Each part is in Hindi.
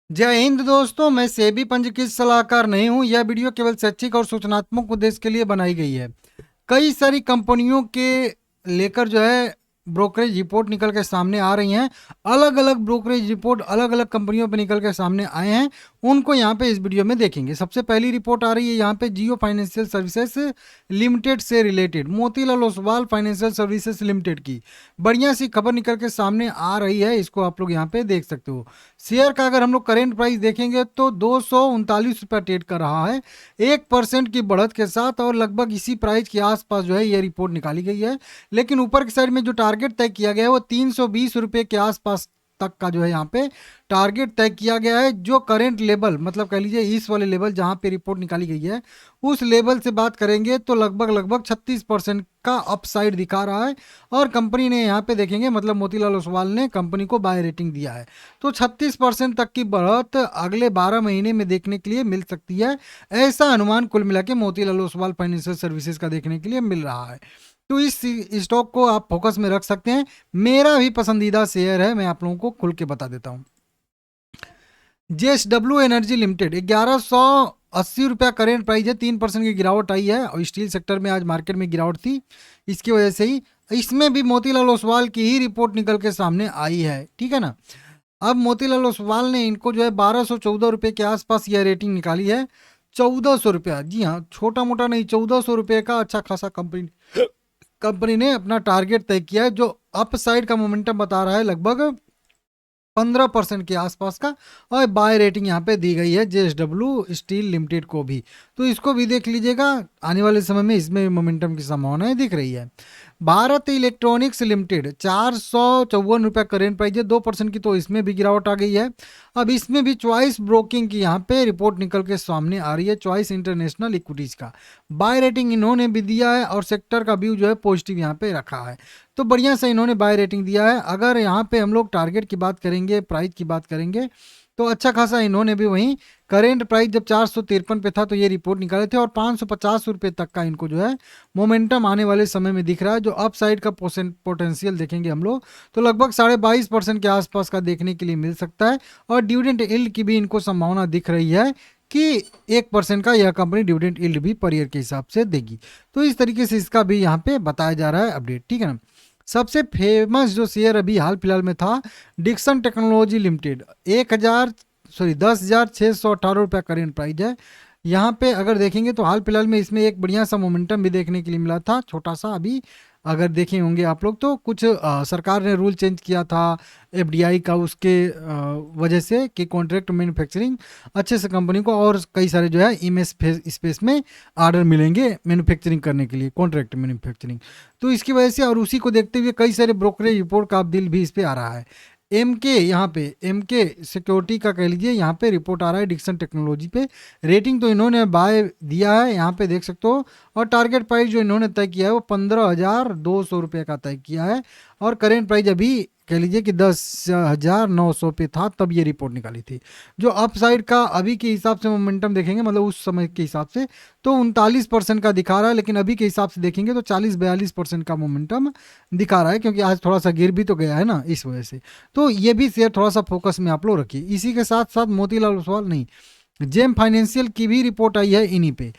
जय हिंद दोस्तों, मैं सेबी पंजीकृत सलाहकार नहीं हूं। यह वीडियो केवल शैक्षिक और सूचनात्मक उद्देश्य के लिए बनाई गई है। कई सारी कंपनियों के लेकर जो है ब्रोकरेज रिपोर्ट निकल के सामने आ रही हैं। अलग अलग ब्रोकरेज रिपोर्ट अलग अलग कंपनियों पे निकल के सामने आए हैं, उनको यहाँ पे इस वीडियो में देखेंगे। सबसे पहली रिपोर्ट आ रही है यहाँ पे जियो फाइनेंशियल सर्विसेज लिमिटेड से related, Motilal Oswal financial services limited की बढ़िया सी खबर निकल के सामने आ रही है। इसको आप लोग यहाँ पे देख सकते हो। शेयर का अगर हम लोग करेंट प्राइस देखेंगे तो 239 रुपया ट्रेड कर रहा है 1% की बढ़त के साथ, और लगभग इसी प्राइस के आसपास जो है ये रिपोर्ट निकाली गई है। लेकिन ऊपर की साइड में जो टारगेट तय किया गया है वो 320 रुपये के आसपास तक का जो है यहाँ पे टारगेट तय किया गया है। जो करेंट लेवल मतलब कह लीजिए इस वाले लेवल जहाँ पे रिपोर्ट निकाली गई है उस लेवल से बात करेंगे तो लगभग लगभग 36% का अपसाइड दिखा रहा है। और कंपनी ने यहाँ पे देखेंगे मतलब मोतीलाल ओसवाल ने कंपनी को बाय रेटिंग दिया है, तो 36% तक की बढ़त अगले 12 महीने में देखने के लिए मिल सकती है। ऐसा अनुमान कुल मिला के मोतीलाल ओसवाल फाइनेंशियल सर्विसेज का देखने के लिए मिल रहा है। तो इस स्टॉक को आप फोकस में रख सकते हैं। मेरा भी पसंदीदा शेयर है, मैं आप लोगों को खुल के बता देता हूँ। JSW एनर्जी लिमिटेड 1180 रुपया करेंट प्राइस है, 3% की गिरावट आई है और स्टील सेक्टर में आज मार्केट में गिरावट थी, इसकी वजह से ही इसमें भी मोतीलाल ओसवाल की ही रिपोर्ट निकल के सामने आई है। ठीक है ना। अब मोतीलाल ओसवाल ने इनको जो है 1214 रुपये के आसपास यह रेटिंग निकाली है। 1400 रुपया, जी हाँ, छोटा मोटा नहीं, 1400 रुपये का अच्छा खासा कंपनी कंपनी ने अपना टारगेट तय किया है, जो अप साइड का मोमेंटम बता रहा है लगभग 15% के आसपास का। और बाय रेटिंग यहाँ पे दी गई है JSW स्टील लिमिटेड को भी, तो इसको भी देख लीजिएगा। आने वाले समय में इसमें मोमेंटम की संभावनाएं दिख रही है। भारत इलेक्ट्रॉनिक्स लिमिटेड 454 रुपया करेंट प्राइस है, 2% की तो इसमें भी गिरावट आ गई है। अब इसमें भी चॉइस ब्रोकिंग की यहाँ पे रिपोर्ट निकल के सामने आ रही है, चॉइस इंटरनेशनल इक्विटीज का बाय रेटिंग इन्होंने भी दिया है और सेक्टर का व्यू जो है पॉजिटिव यहाँ पे रखा है। तो बढ़िया से इन्होंने बाय रेटिंग दिया है। अगर यहाँ पे हम लोग टारगेट की बात करेंगे, प्राइस की बात करेंगे, तो अच्छा खासा इन्होंने भी वहीं करेंट प्राइस जब 453 पे था तो ये रिपोर्ट निकाले थे, और 550 रुपये तक का इनको जो है मोमेंटम आने वाले समय में दिख रहा है। जो अप साइड का पोटेंशियल देखेंगे हम लोग तो लगभग 22.5% के आसपास का देखने के लिए मिल सकता है। और डिविडेंड यील्ड की भी इनको संभावना दिख रही है कि 1% का यह कंपनी डिविडेंड यील्ड भी पर ईयर के हिसाब से देगी। तो इस तरीके से इसका भी यहाँ पे बताया जा रहा है अपडेट। ठीक है ना। सबसे फेमस जो शेयर अभी हाल फिलहाल में था डिक्सन टेक्नोलॉजी लिमिटेड, 10,618 रुपया करेंट प्राइस है। यहाँ पे अगर देखेंगे तो हाल फिलहाल में इसमें एक बढ़िया सा मोमेंटम भी देखने के लिए मिला था, छोटा सा। अभी अगर देखे होंगे आप लोग तो कुछ सरकार ने रूल चेंज किया था FDI का, उसके वजह से कि कॉन्ट्रैक्ट मैन्युफैक्चरिंग अच्छे से कंपनी को और कई सारे जो है इमेज स्पेस में आर्डर मिलेंगे मैन्युफैक्चरिंग करने के लिए, कॉन्ट्रैक्ट मैन्युफैक्चरिंग। तो इसकी वजह से और उसी को देखते हुए कई सारे ब्रोकरेज रिपोर्ट का दिल भी इस पे आ रहा है। यहाँ पे MK सिक्योरिटी का कह लीजिए, यहाँ पे रिपोर्ट आ रहा है डिक्सन टेक्नोलॉजी पे। रेटिंग तो इन्होंने बाय दिया है, यहाँ पे देख सकते हो। और टारगेट प्राइस जो इन्होंने तय किया है वो 15,200 रुपये का तय किया है। और करेंट प्राइस अभी कह लीजिए कि 10,900 पे था तब ये रिपोर्ट निकाली थी। जो अपसाइड का अभी के हिसाब से मोमेंटम देखेंगे मतलब उस समय के हिसाब से तो 39% का दिखा रहा है, लेकिन अभी के हिसाब से देखेंगे तो 40-42% का मोमेंटम दिखा रहा है, क्योंकि आज थोड़ा सा गिर भी तो गया है ना, इस वजह से। तो ये भी शेयर थोड़ा सा फोकस में आप लोग रखिए। इसी के साथ साथ मोतीलाल ओसवाल नहीं, जेम फाइनेंशियल की भी रिपोर्ट आई है इन्हीं पे।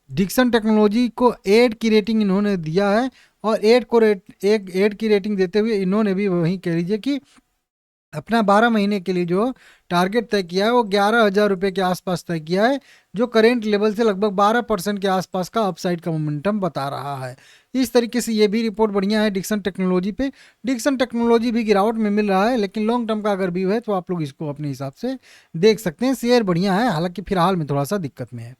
डिक्सन टेक्नोलॉजी को 8 की रेटिंग इन्होंने दिया है, और 8 की रेटिंग देते हुए इन्होंने भी वहीं कह लीजिए कि अपना 12 महीने के लिए जो टारगेट तय किया है वो 11,000 रुपये के आसपास तय किया है, जो करेंट लेवल से लगभग 12% के आसपास का अपसाइड का मोमेंटम बता रहा है। इस तरीके से ये भी रिपोर्ट बढ़िया है डिक्सन टेक्नोलॉजी पे। डिक्सन टेक्नोलॉजी भी गिरावट में मिल रहा है, लेकिन लॉन्ग टर्म का अगर व्यू है तो आप लोग इसको अपने हिसाब से देख सकते हैं। शेयर बढ़िया है, हालांकि फिलहाल में थोड़ा सा दिक्कत में है।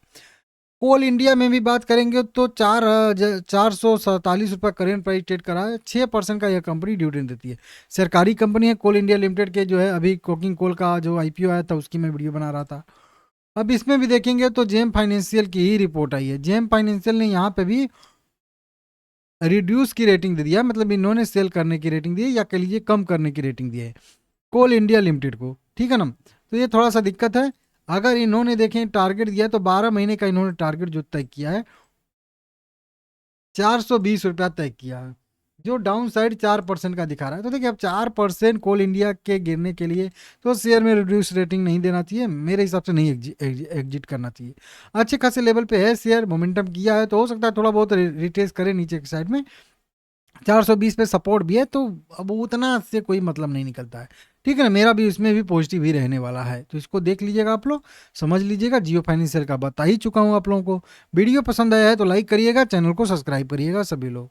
कोल इंडिया में भी बात करेंगे तो 447 रुपये करेंट प्राइस ट्रेड करा है, 6% का यह कंपनी डिविडेंड देती है। सरकारी कंपनी है कोल इंडिया लिमिटेड के, जो है अभी कोकिंग कोल का जो IPO आया था उसकी मैं वीडियो बना रहा था। अब इसमें भी देखेंगे तो जेम फाइनेंशियल की ही रिपोर्ट आई है। जेम फाइनेंशियल ने यहाँ पे भी रिड्यूस की रेटिंग दे दिया, मतलब इन्होंने सेल करने की रेटिंग दी है, या कह लीजिए कम करने की रेटिंग दी है कोल इंडिया लिमिटेड को। ठीक है ना। तो ये थोड़ा सा दिक्कत है। अगर इन्होंने देखें टारगेट दिया तो 12 महीने का इन्होंने टारगेट जो तय किया है 420 रुपया तय किया है। जो डाउन साइड 4% का दिखा रहा है। तो देखिए अब 4% कोल इंडिया के गिरने के लिए तो शेयर में रिड्यूस रेटिंग नहीं देना चाहिए, मेरे हिसाब से नहीं एग्जिट करना चाहिए। अच्छे खासे लेवल पे है शेयर, मोमेंटम किया है, तो हो सकता है थोड़ा बहुत रिट्रेस करे नीचे की साइड में। 420 पे सपोर्ट भी है, तो अब उतना से कोई मतलब नहीं निकलता है। ठीक है ना, मेरा भी इसमें भी पॉजिटिव ही रहने वाला है, तो इसको देख लीजिएगा आप लोग, समझ लीजिएगा। जियो फाइनेंशियल का बता ही चुका हूँ आप लोगों को। वीडियो पसंद आया है तो लाइक करिएगा, चैनल को सब्सक्राइब करिएगा सभी लोग।